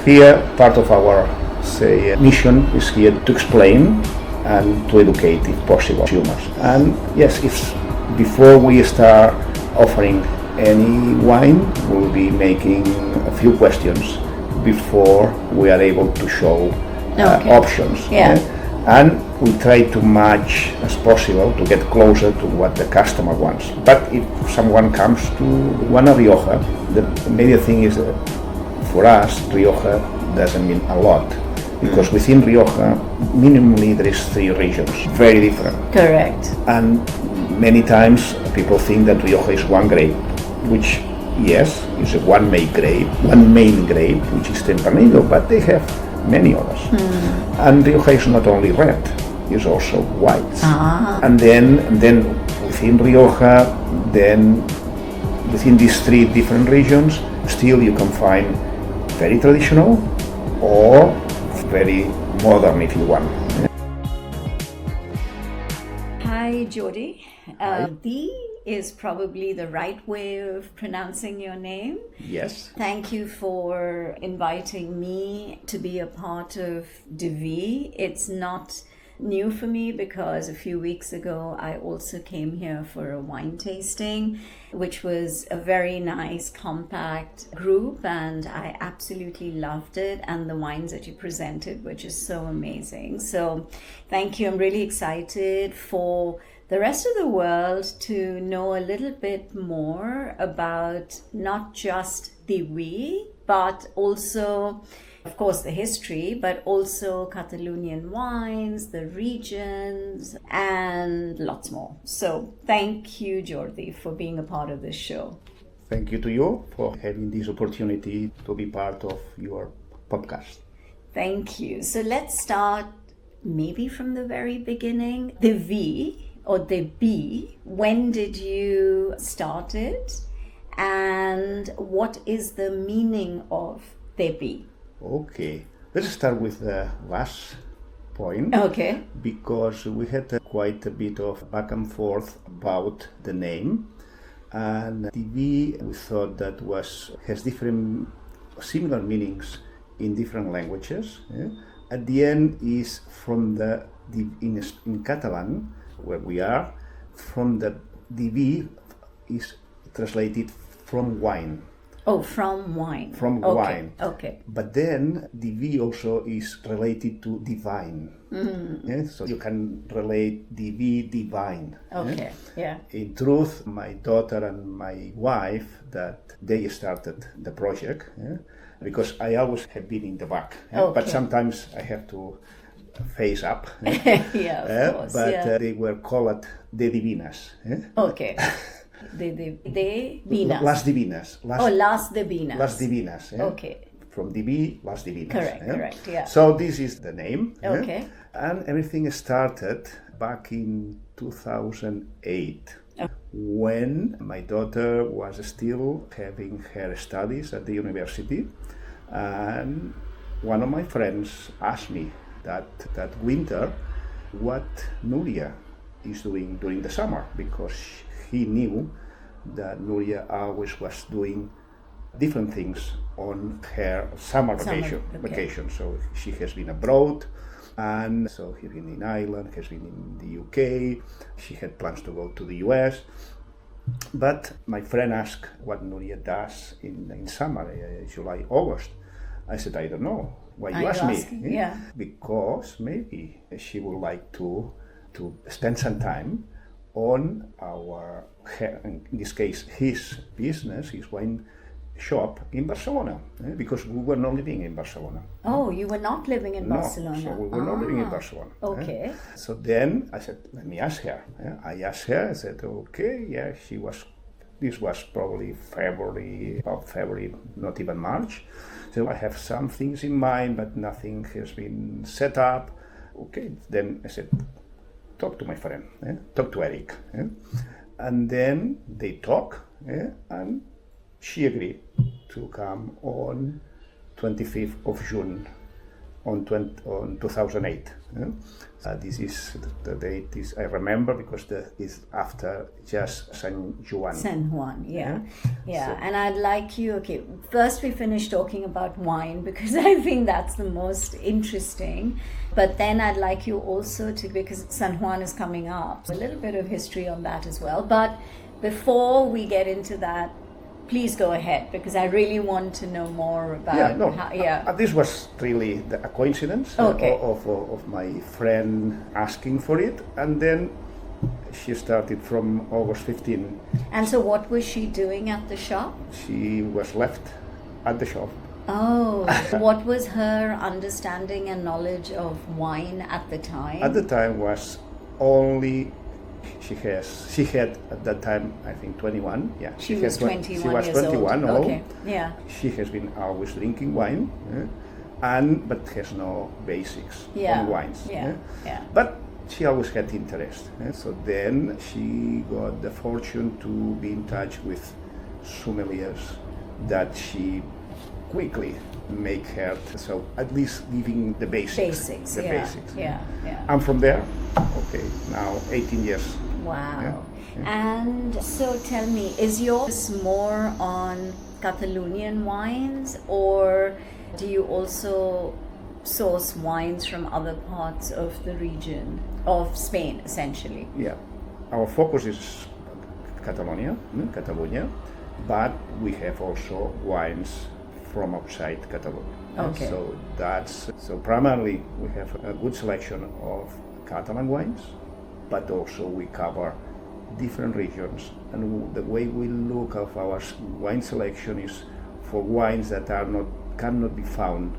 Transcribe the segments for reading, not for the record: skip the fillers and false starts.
Here, part of our, mission is here to explain and to educate, if possible, consumers. And yes, if before we start offering any wine, we'll be making a few questions before we are able to show options. Yeah. And we try to match as possible to get closer to what the customer wants. But if someone comes to want a Rioja, the major thing is that for us, Rioja doesn't mean a lot. Because within Rioja, minimally there is 3 regions, very different. Correct. And many times people think that Rioja is one grape, which yes, is a one main grape, which is Tempranillo, but they have many others. And Rioja is not only red, it's also white. And then within Rioja, then within these 3 different regions, still you can find very traditional or very modern, if you want. Hi, Jordi. The is probably the right way of pronouncing your name. Yes. Thank you for inviting me to be a part of DV. It's not new for me because a few weeks ago I also came here for a wine tasting, which was a very nice compact group, and I absolutely loved it, and the wines that you presented were just so amazing. So thank you. I'm really excited for the rest of the world to know a little bit more about not just DV, but also, of course, the history, but also Catalonian wines, the regions, and lots more. So thank you, Jordi, for being a part of this show. Thank you to you for having this opportunity to be part of your podcast. Thank you. So let's start maybe from the very beginning. The V or the B, when did you start it? And what is the meaning of the B? Okay, let's start with the last point. Okay. Because we had quite a bit of back and forth about the name, and TV we thought that has different similar meanings in different languages. Yeah? At the end is from in Catalan, where we are, from the DV is translated from wine. Oh, from wine. From okay. wine. Okay. But then DV also is related to divine. Yeah? So you can relate DV, divine. Okay, yeah. In truth, my daughter and my wife, that they started the project, because I always have been in the back. Okay. But sometimes I have to face up. Yeah, of course. But they were called the Divinas. Okay. De Divinas. Las Divinas. Las Divinas. Las Divinas. Okay. From DV, Las Divinas. Correct, yeah. So this is the name. Okay. And everything started back in 2008. When my daughter was still having her studies at the university, and one of my friends asked me that winter what Nuria is doing during the summer, because he knew that Nuria always was doing different things on her summer vacation. So she has been abroad, and so he's been in Ireland, has been in the UK, she had plans to go to the US. But my friend asked what Nuria does in summer, July, August. I said, I don't know. Why you ask me? Yeah. Because maybe she would like to spend some time on in this case, his business, his wine shop in Barcelona, because we were not living in Barcelona. Oh, you were not living in Barcelona? No, so we were not living in Barcelona. Okay. So then I said, let me ask her. I asked her, I said, okay, yeah, this was probably February, not even March. So I have some things in mind, but nothing has been set up. Okay, then I said, talk to my friend, talk to Eric. And then they talk, and she agreed to come on 25th of June on 2008. This is the date is I remember because it's after just San Juan. San Juan, yeah. So, and I'd like you, first we finish talking about wine because I think that's the most interesting. But then I'd like you also to, because San Juan is coming up, a little bit of history on that as well. But before we get into that, please go ahead because I really want to know more about this was really a coincidence of my friend asking for it, and then she started from August 15. And so what was she doing at the shop? She was left at the shop. Oh, what was her understanding and knowledge of wine at the time? At the time was only she had at that time I think 21. Yeah, she was 21 She was years 21 old. Okay. Yeah. She has been always drinking wine, but has no basics on wines. Yeah. But she always had interest. So then she got the fortune to be in touch with sommeliers that she quickly make her, so at least giving the basics. Yeah. I'm from there. Okay, now 18 years. Wow. And so tell me, is yours more on Catalonian wines, or do you also source wines from other parts of the region of Spain, essentially? Yeah, our focus is Catalonia, but we have also wines from outside Catalonia. Okay. So primarily we have a good selection of Catalan wines, but also we cover different regions, and the way we look at our wine selection is for wines that cannot be found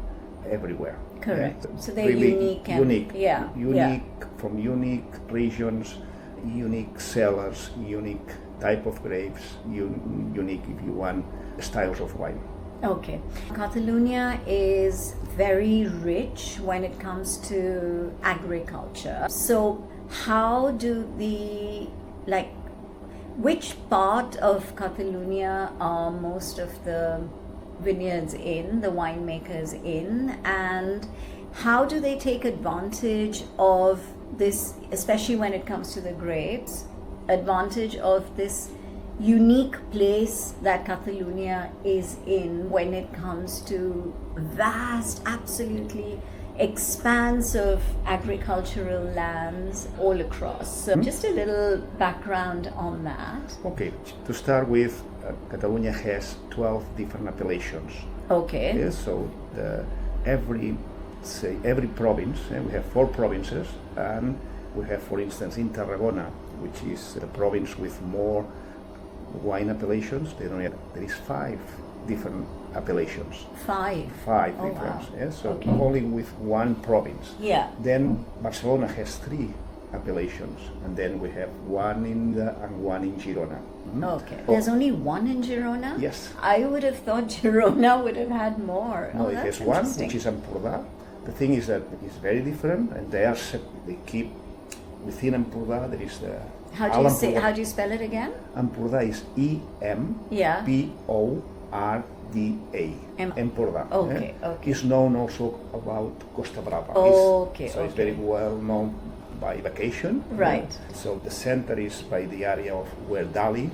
everywhere. Correct. Yeah? So they're really unique from unique regions, unique cellars, unique type of grapes, unique, if you want, styles of wine. Okay. Catalonia is very rich when it comes to agriculture. So how do which part of Catalonia are most of the vineyards in, the winemakers in, and how do they take advantage of this, especially when it comes to the grapes, advantage of this unique place that Catalonia is in when it comes to vast, absolutely expansive agricultural lands all across. So just a little background on that. Okay, to start with, Catalonia has 12 different appellations. Okay. Yeah, so every province, we have 4 provinces, and we have, for instance, in Tarragona, which is the province with more wine appellations, there is 5 different appellations. 5 different. Wow. Yeah, so only with one province. Yeah. Then Barcelona has 3 appellations, and then we have one and one in Girona. Okay. There's only one in Girona? Yes. I would have thought Girona would have had more. No, it has one, which is Empordà. The thing is that it's very different, and they keep within Empordà. There is the How do you spell it again? Empordà is EMPORDA. Empordà. Okay. It's known also about Costa Brava. It's very well known by vacation. Right. So the center is by the area of where Dali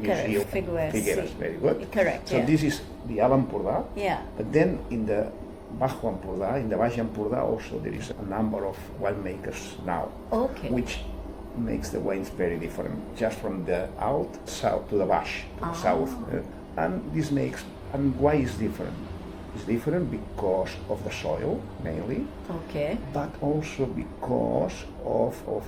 museum. Figueres, very good. Correct. So this is the Alt Empordà. Yeah. But then in the Bajo Empordà, in the Baix Empordà also there is a number of winemakers now. Okay. Which makes the wines very different, just from the Alt south to the Baix, to the south. And this makes, and why is different? It's different because of the soil, mainly. Okay. But also because of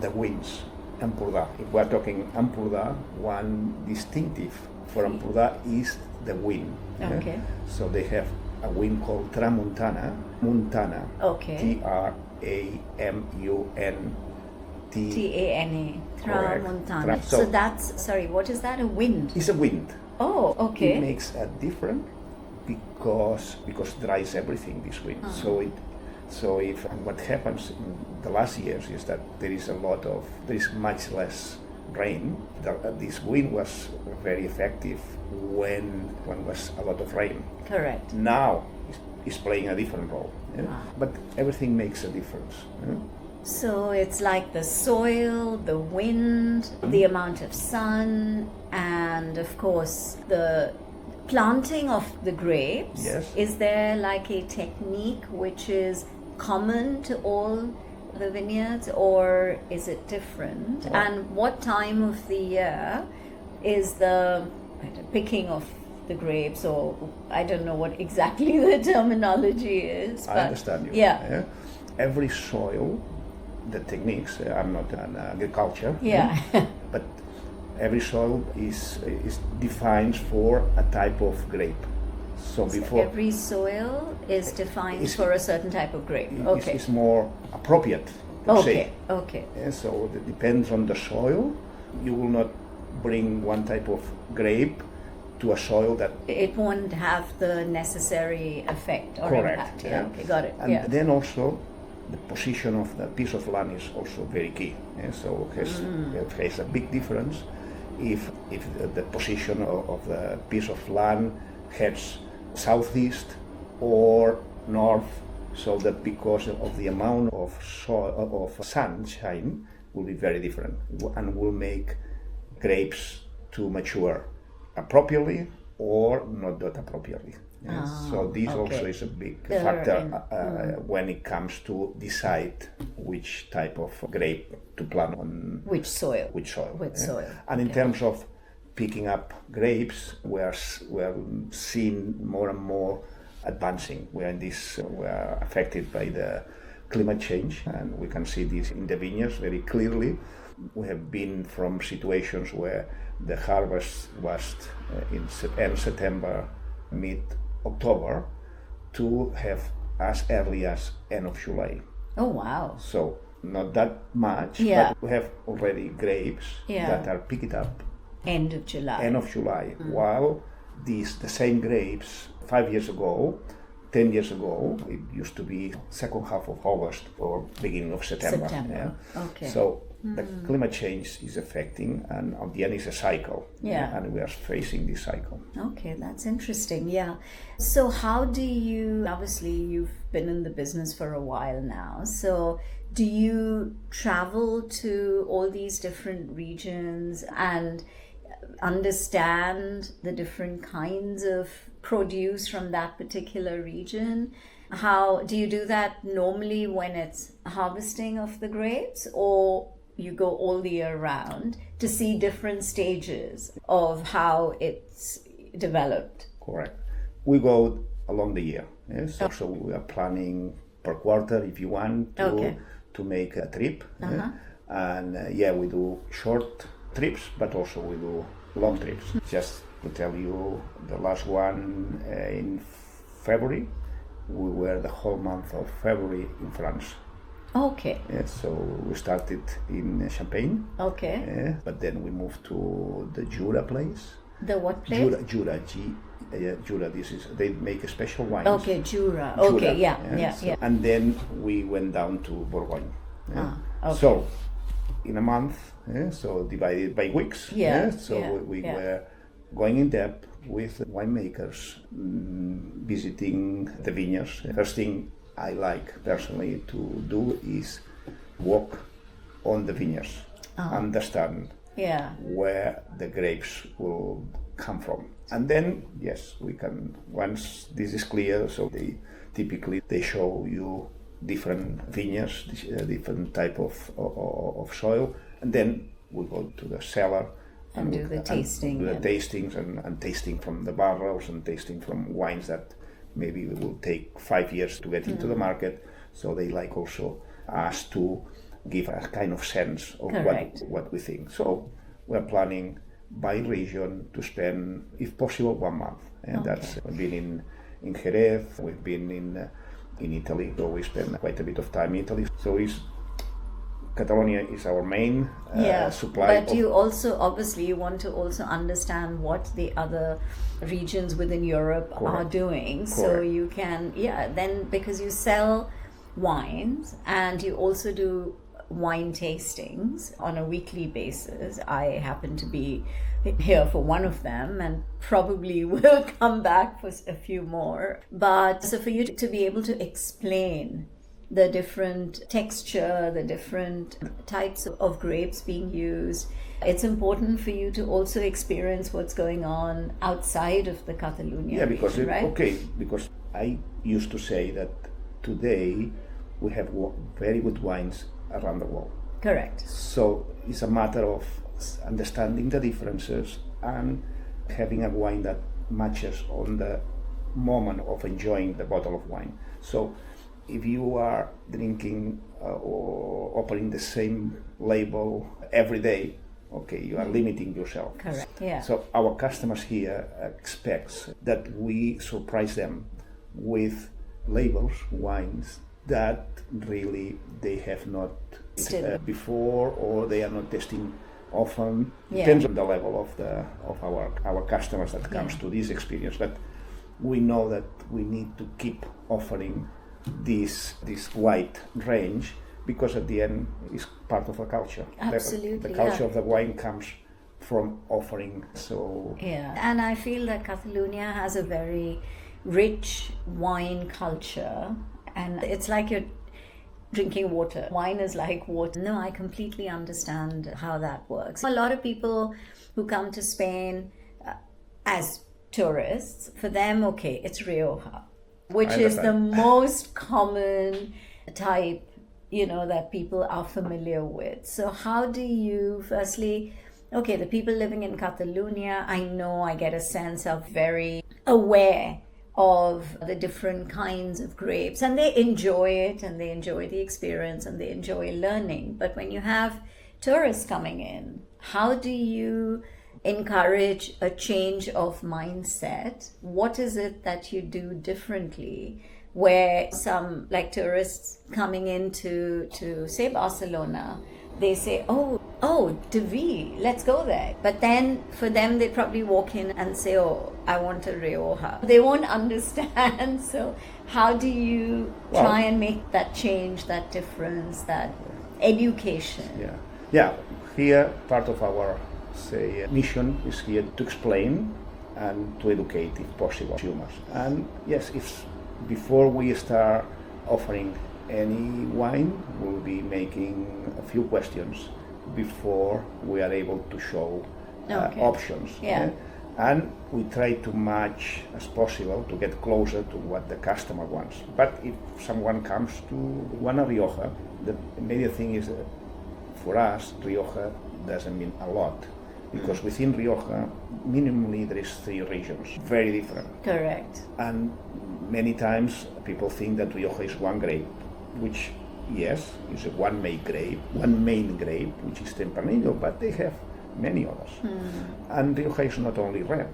the winds. Empordà. If we're talking Empordà, one distinctive for Empordà is the wind. Okay. So they have a wind called Tramuntana, Montana. Okay. T-A-M-U-N-T. Tramuntana. So that's, sorry, what is that? A wind? It's a wind. Oh, okay. It makes a difference because dries everything, this wind. So if what happens in the last years is that there is much less rain. This wind was very effective when was a lot of rain. Correct. Now it's playing a different role. But everything makes a difference. So it's like the soil, the wind, the amount of sun, and of course the planting of the grapes. Yes. Is there like a technique which is common to all the vineyards, or is it different? Well, and what time of the year is the picking of the grapes, or I don't know what exactly the terminology is. I understand you. Yeah. Every soil, the techniques, I'm not an agriculture. Yeah. But every soil is defined for a type of grape. So before every soil is defined for a certain type of grape. Okay. It's more appropriate to say. Okay. So it depends on the soil. You will not bring one type of grape to a soil that it won't have the necessary effect or correct, impact. Yeah. Okay, got it. And then also the position of the piece of land is also very key. So it has a big difference if the position of the piece of land heads southeast or north, so that because of the amount of sunshine will be very different and will make grapes to mature appropriately or not that appropriately. So this also is a big factor when it comes to decide which type of grape to plant on which soil. And in terms of picking up grapes, we're seeing more and more advancing. We are affected by the climate change, and we can see this in the vineyards very clearly. We have been from situations where the harvest was in end September, mid-October, to have as early as end of July. Oh, wow. So not that much, but we have already grapes that are picked up end of July. While the same grapes 5 years ago, 10 years ago, it used to be second half of August or beginning of September. Okay. So the climate change is affecting, and at the end is a cycle. And we are facing this cycle. Okay, that's interesting. Yeah. So how do you, obviously you've been in the business for a while now, so do you travel to all these different regions and understand the different kinds of produce from that particular region? How do you do that normally when it's harvesting of the grapes, or you go all the year round to see different stages of how it's developed? Correct. We go along the year. Yes. So we are planning per quarter if you want to make a trip. And we do short trips, but also we do long trips. Just to tell you, the last one in February, we were the whole month of February in France. Okay. So we started in Champagne. Okay. But then we moved to the Jura place. The what place? Jura. Jura. This is, they make a special wines. Okay, Jura. Okay, yeah. And then we went down to Bourgogne. Okay. So in a month, so divided by weeks. So we were going in depth with winemakers, visiting the vineyards. The first thing I like personally to do is walk on the vineyards, understand where the grapes will come from. And then, yes, we can, once this is clear, so they show you different vineyards, different type of soil, and then we go to the cellar and do the tasting. Do the tastings and tasting from the barrels and tasting from wines that maybe it will take 5 years to get into the market. So they like also us to give a kind of sense of what we think. So we're planning by region to spend, if possible, 1 month. And we've been in Jerez, we've been in Italy, so we spend quite a bit of time in Italy. So Catalonia is our main supply. But you also, obviously, you want to also understand what the other regions within Europe are doing. So you can, then because you sell wines and you also do wine tastings on a weekly basis. I happen to be here for one of them and probably will come back for a few more. But so for you to be able to explain the different texture, the different types of grapes being used, it's important for you to also experience what's going on outside of the Catalonia region, right? Because I used to say that today we have very good wines around the world. Correct. So it's a matter of understanding the differences and having a wine that matches on the moment of enjoying the bottle of wine. So if you are drinking or opening the same label every day, okay, you are limiting yourself. Correct, yeah. So our customers here expect that we surprise them with labels, wines that really they have not before, or they are not tasting often. Depends on the level of our customers that comes to this experience. But we know that we need to keep offering this wide range, because at the end it's part of a culture. Absolutely, the culture of the wine comes from offering. So and I feel that Catalonia has a very rich wine culture, and it's like you're drinking water. Wine is like water. No, I completely understand how that works. A lot of people who come to Spain as tourists, for them, okay, it's Rioja, which is the most common type, that people are familiar with. So how do you, firstly, okay, the people living in Catalonia, I get a sense of very aware of the different kinds of grapes, and they enjoy it, and they enjoy the experience, and they enjoy learning. But when you have tourists coming in, how do you encourage a change of mindset? What is it that you do differently, where some, like tourists coming into say Barcelona, they say, oh, Devi, let's go there. But then for them, they probably walk in and say, oh, I want a Rioja. They won't understand. So how do you try and make that change, that difference, that education? Yeah. Here, part of our mission is here to explain and to educate, if possible, consumers. And yes, if before we start offering any wine, we'll be making a few questions before we are able to show options. And we try to match as possible to get closer to what the customer wants. But if someone comes to want a Rioja, the immediate thing is that for us, Rioja doesn't mean a lot, because within Rioja, minimally there is 3 regions, very different. Correct. And many times people think that Rioja is one grape, which, yes, is one main grape, which is Tempranillo, but they have many others. And Rioja is not only red,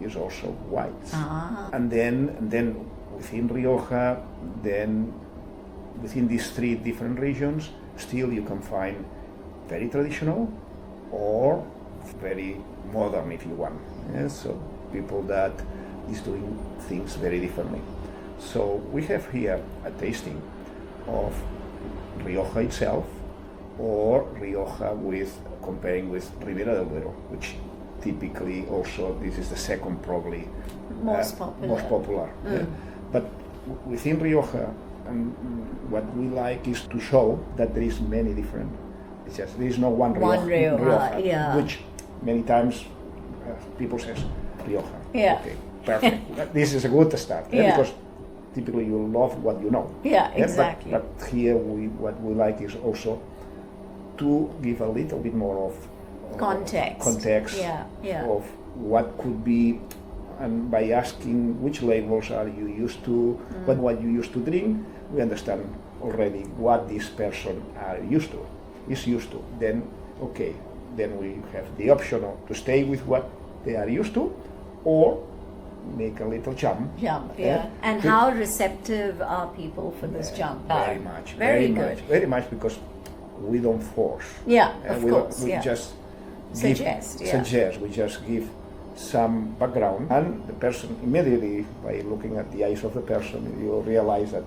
it's also white. And then within Rioja, then within these 3 different regions, still you can find very traditional or very modern, if you want. So people that is doing things very differently. So we have here a tasting of Rioja itself, or Rioja comparing with Ribera del Duero, which typically also this is the second probably most popular. But within Rioja, what we like is to show that there is many different. It's just there is no one Rioja, which many times people says Rioja. Okay, perfect. This is a good start because typically you love what you know. Exactly. But here what we like is also to give a little bit more of context of what could be, and by asking which labels are you used to, what you used to drink, we understand already what this person is used to. Then we have the option to stay with what they are used to, or make a little jump. And how receptive are people for this jump? Very much, because we don't force. We just suggest. We just give some background, and the person immediately, by looking at the eyes of the person, you realize that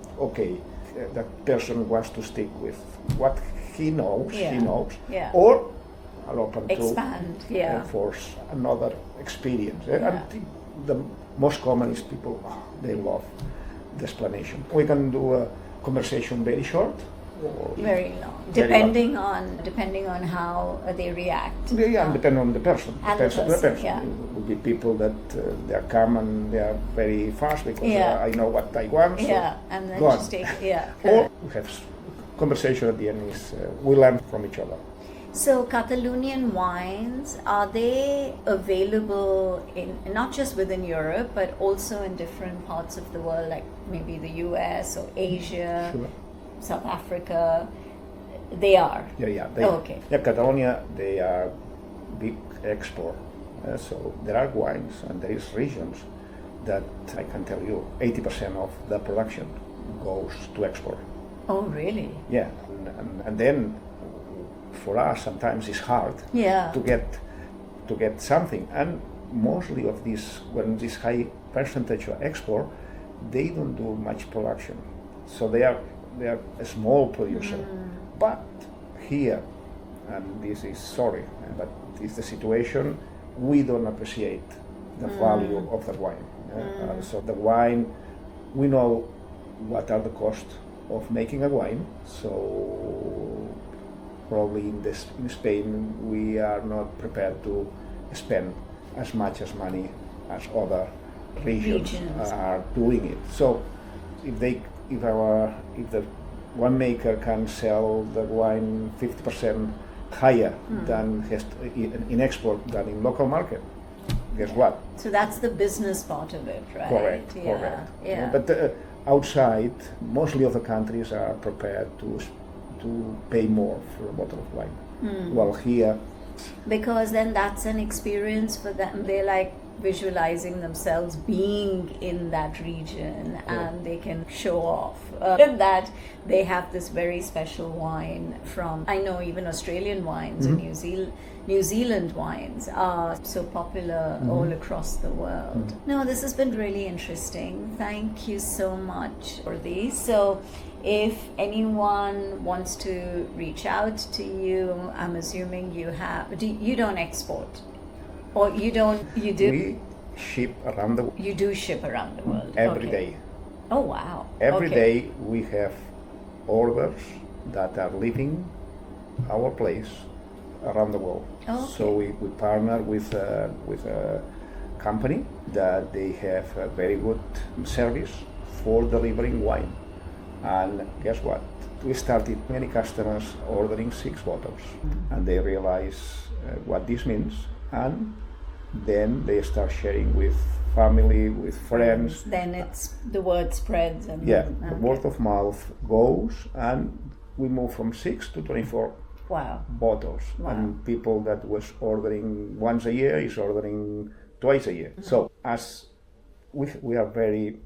that person wants to stick with what he knows, Yeah. or are open Expand, to force another experience. And the most common is people, they love the explanation. We can do a conversation very short, or very long, depending on how they react. And depending on the person. And the person. Yeah. It would be people that they are calm and they are very fast because I know what I want. So and then go just on. take Or we have conversation at the end is we learn from each other. So Catalonian wines, are they available in not just within Europe but also in different parts of the world, like maybe the US or Asia? Sure. South Africa, they are. Okay. Yeah, Catalonia, they are big export. So there are wines and there is regions that I can tell you 80% of the production goes to export. Oh, really? Yeah, and then for us sometimes it's hard to get something. And mostly of this, when this high percentage of export, they don't do much production. So they are a small producer, but here, and this is sorry, but it's the situation, we don't appreciate the value of the wine. So the wine, we know what are the costs of making a wine, so probably in Spain we are not prepared to spend as much as money as other regions are doing it. So if the winemaker can sell the wine 50% higher than in export than in local market, guess what? So that's the business part of it, right? Correct. Yeah. But outside, mostly of the countries are prepared to pay more for a bottle of wine. While here, because then that's an experience for them. They like visualizing themselves being in that region and they can show off that they have this very special wine from, I know even Australian wines and New Zealand wines are so popular all across the world. No, this has bine really interesting. Thank you so much for these. So if anyone wants to reach out to you, I'm assuming you don't export. Or you do? We ship around the world. You do ship around the world? Every day. Oh, wow. Every day we have orders that are leaving our place around the world. So we partner with a company that they have a very good service for delivering wine. And guess what? We started many customers ordering 6 bottles and they realize what this means, and then they start sharing with family, with friends. Then it's the word spreads. And the word of mouth goes, and we move from 6 to 24 bottles. And people that was ordering once a year is ordering twice a year. So as we are very,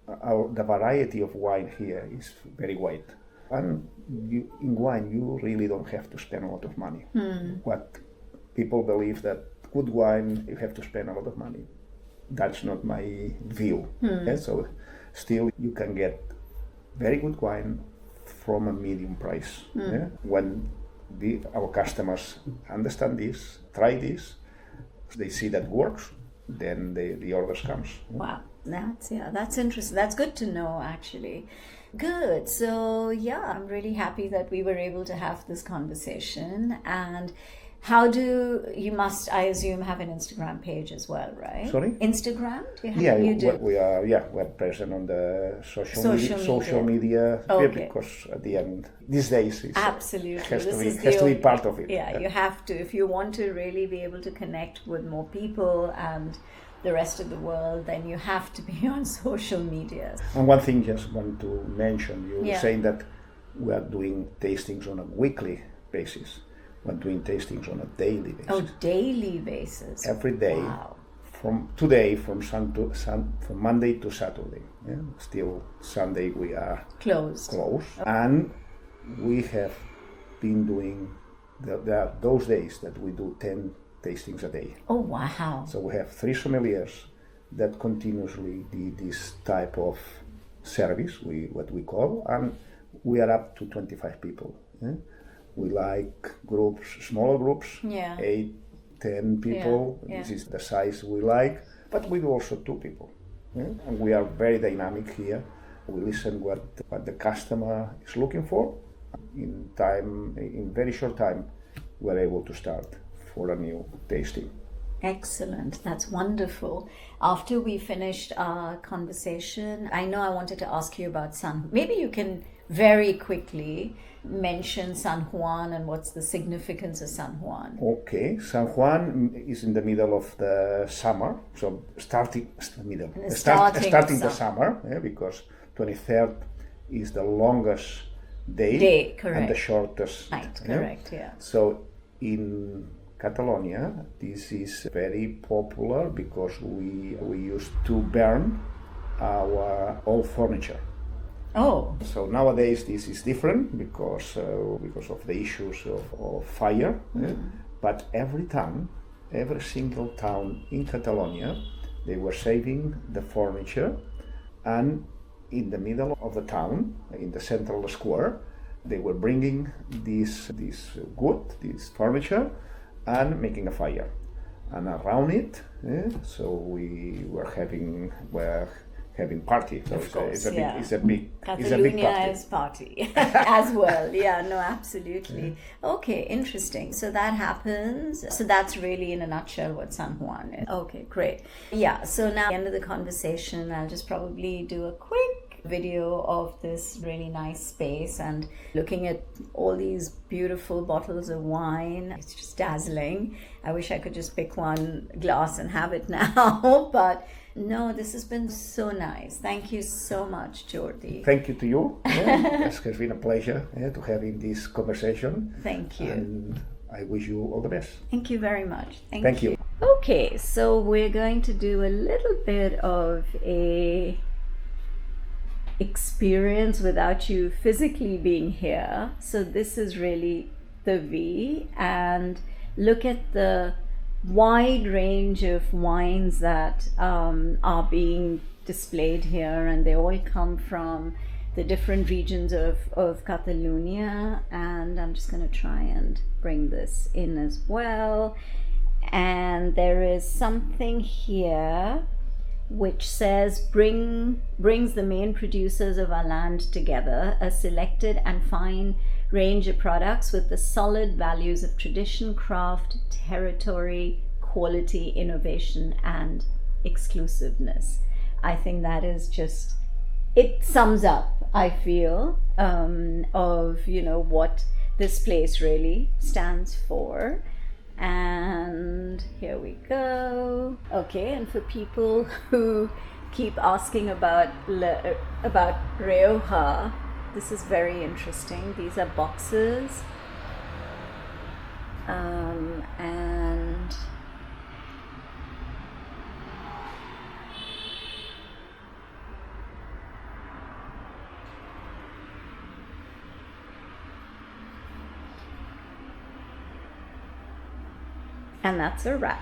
the variety of wine here is very wide. And in wine, you really don't have to spend a lot of money. What people believe that good wine, you have to spend a lot of money. That's not my view. So still, you can get very good wine from a medium price. When our customers understand this, try this, they see that works, then the orders comes. Wow, that's interesting. That's good to know, actually. Good. So I'm really happy that we were able to have this conversation. And how do you must, I assume, have an Instagram page as well, right? Sorry? Instagram? You do? We're present on the social media. Because at the end, these days, it has to be part of it. You have to. If you want to really be able to connect with more people and the rest of the world, then you have to be on social media. And one thing just want to mention, you were saying that we are doing tastings on a weekly basis. We're doing tastings on a daily basis. Oh, daily basis. Every day. Wow. From today, from Monday to Saturday. Still Sunday we are closed. And we have been doing, there are those days that we do 10 tastings a day. Oh, wow. So we have 3 sommeliers that continuously do this type of service, what we call, and we are up to 25 people. We like groups, smaller groups, Yeah. 8, 10 people. Yeah. This is the size we like. But we do also 2 people. And we are very dynamic here. We listen what the customer is looking for. In very short time, we're able to start for a new tasting. Excellent. That's wonderful. After we finished our conversation, I know I wanted to ask you about maybe you can very quickly mention San Juan and what's the significance of San Juan. Okay, San Juan is in the middle of the summer, so starting the summer, because 23rd is the longest day correct. And the shortest night. Correct, yeah. So in Catalonia, this is very popular because we used to burn our old furniture. Oh. So nowadays this is different because of the issues of fire. But every single town in Catalonia, they were saving the furniture, and in the middle of the town, in the central square, they were bringing this furniture and making a fire. And around it, so we were having party. So it's a big Catalonia is party as well. Yeah, no, absolutely. Okay, interesting. So that happens. So that's really in a nutshell what San Juan is. Okay, great. Yeah, so now at the end of the conversation, I'll just probably do a quick video of this really nice space and looking at all these beautiful bottles of wine. It's just dazzling. I wish I could just pick one glass and have it now, but no, this has been so nice. Thank you so much, Jordi. Thank you to you. It has been a pleasure to having this conversation. Thank you. And I wish you all the best. Thank you very much. Thank you. Okay, so we're going to do a little bit of a experience without you physically being here. So this is really the V, and look at the wide range of wines that are being displayed here, and they all come from the different regions of Catalonia. And I'm just going to try and bring this in as well. And there is something here which says brings the main producers of our land together, a selected and fine range of products with the solid values of tradition, craft, territory, quality, innovation, and exclusiveness. I think that is just, it sums up, I feel, of what this place really stands for. And here we go. Okay, and for people who keep asking about Rioja, this is very interesting. These are boxes, and that's a wrap.